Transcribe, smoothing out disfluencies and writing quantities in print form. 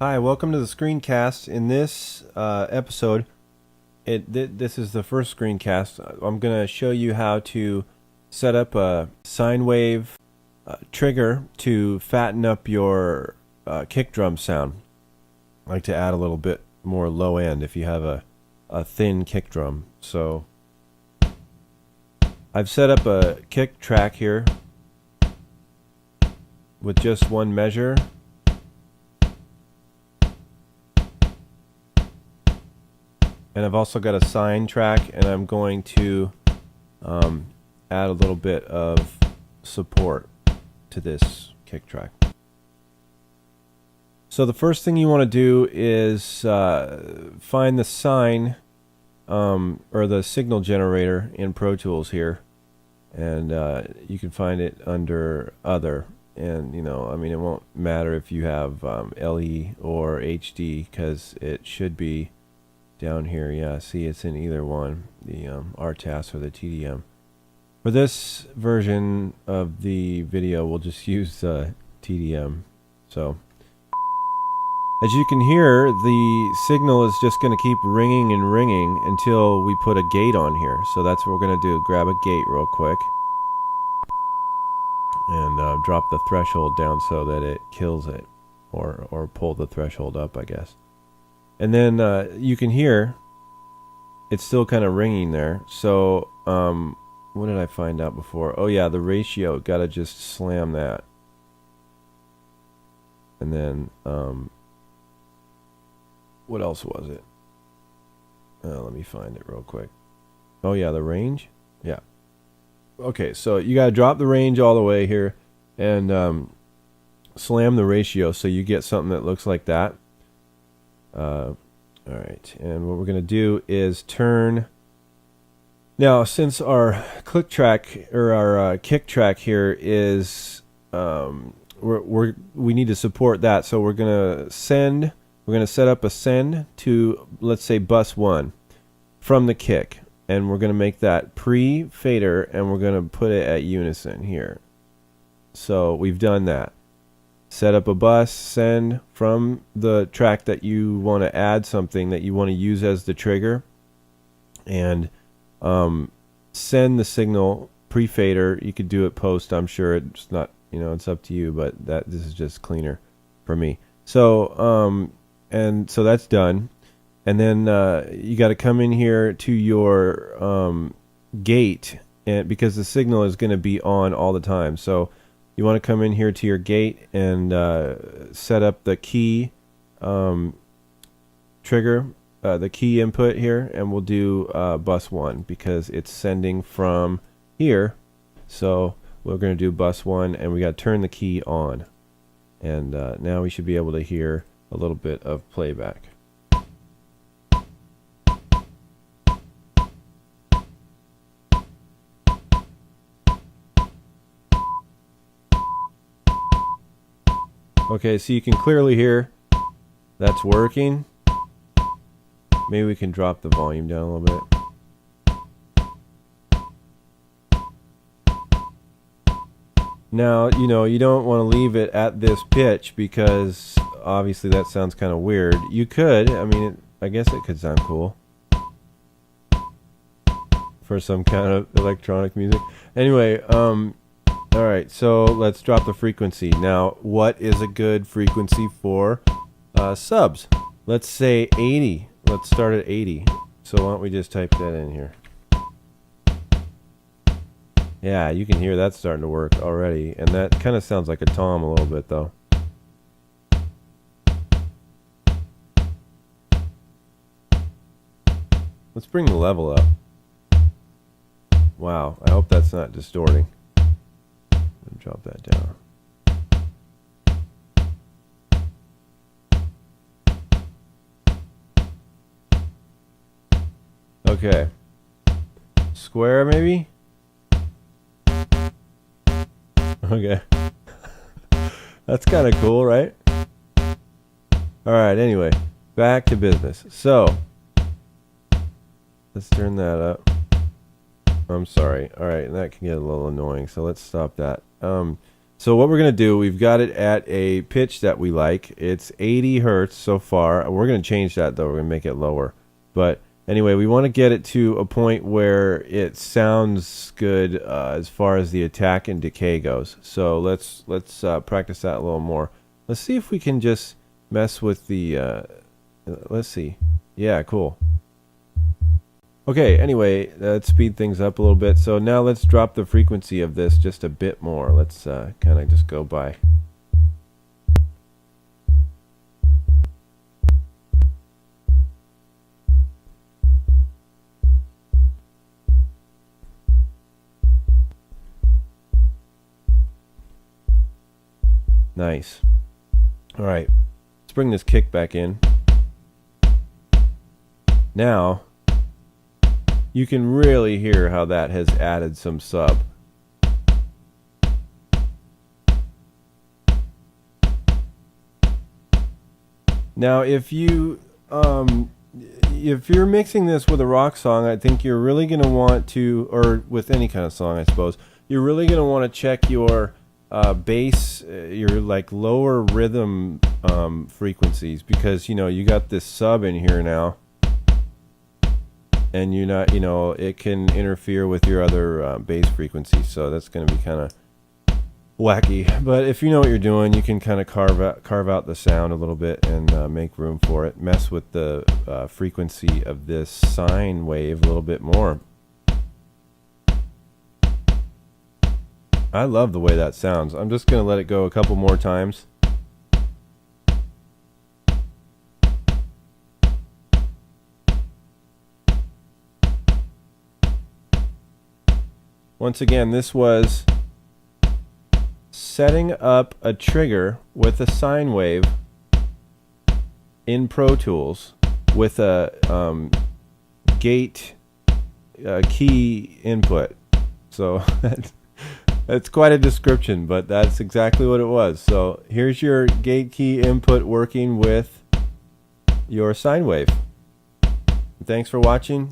Hi, welcome to the screencast. In this episode, this is the first screencast. I'm going to show you how to set up a sine wave trigger to fatten up your kick drum sound. I like to add a little bit more low end if you have a thin kick drum. So I've set up a kick track here with just one measure. And I've also got a sine track, and I'm going to add a little bit of support to this kick track. So the first thing you want to do is find the sine or the signal generator in Pro Tools here, and you can find it under Other. And it won't matter if you have LE or HD, because it should be down here. Yeah, see, it's in either one, the RTAS or the TDM. For this version of the video, we'll just use TDM. So as you can hear, the signal is just going to keep ringing and ringing until we put a gate on here. So that's what we're going to do. Grab a gate real quick and drop the threshold down so that it kills it, or pull the threshold up, I guess. And then you can hear it's still kind of ringing there. So what did I find out before? Oh yeah, the ratio, got to just slam that. And then what else was it? Let me find it real quick. Oh yeah, the range. Yeah. Okay, so you got to drop the range all the way here and slam the ratio so you get something that looks like that. All right, and what we're going to do is turn. Now, since our click track or our kick track here is we need to support that, so we're going to send. We're going to set up a send to, let's say, bus 1 from the kick, and we're going to make that pre-fader, and we're going to put it at unison here. So we've done that. Set up a bus, send from the track that you want to add something that you want to use as the trigger, and send the signal pre-fader. You could do it post, I'm sure. It's not, it's up to you, but this is just cleaner for me. So and so that's done, and then you got to come in here to your gate, and because the signal is going to be on all the time, so you want to come in here to your gate and set up the key trigger, the key input here, and we'll do bus 1 because it's sending from here. So we're going to do bus 1, and we got to turn the key on. And now we should be able to hear a little bit of playback. Okay, so you can clearly hear that's working. Maybe we can drop the volume down a little bit. Now, you don't want to leave it at this pitch because obviously that sounds kind of weird. You could, I guess it could sound cool for some kind of electronic music. Anyway, all right, so let's drop the frequency. Now, what is a good frequency for subs? Let's say 80. Let's start at 80. So why don't we just type that in here? Yeah, you can hear that's starting to work already. And that kind of sounds like a tom a little bit, though. Let's bring the level up. Wow, I hope that's not distorting. Drop that down. Okay. Square, maybe? Okay. That's kind of cool, right? Alright, anyway. Back to business. So, let's turn that up. I'm sorry. Alright, that can get a little annoying, so let's stop that. So what we're going to do, we've got it at a pitch that we like. It's 80 hertz so far. We're going to change that though. We're going to make it lower. But anyway, we want to get it to a point where it sounds good as far as the attack and decay goes. So let's practice that a little more. Let's see if we can just mess with the, let's see. Yeah, cool. Okay, anyway, let's speed things up a little bit. So now let's drop the frequency of this just a bit more. Let's kind of just go by. Nice. All right, let's bring this kick back in. Now, you can really hear how that has added some sub. Now, if you're mixing this with a rock song, I think you're really going to want to, or with any kind of song, I suppose, you're really going to want to check your bass, your like lower rhythm frequencies, because you got this sub in here now. And you're not, it can interfere with your other bass frequencies, so that's going to be kind of wacky. But if you know what you're doing, you can kind of carve out the sound a little bit and make room for it. Mess with the frequency of this sine wave a little bit more. I love the way that sounds. I'm just going to let it go a couple more times. Once again, this was setting up a trigger with a sine wave in Pro Tools with a gate key input. So that's quite a description, but that's exactly what it was. So here's your gate key input working with your sine wave. Thanks for watching.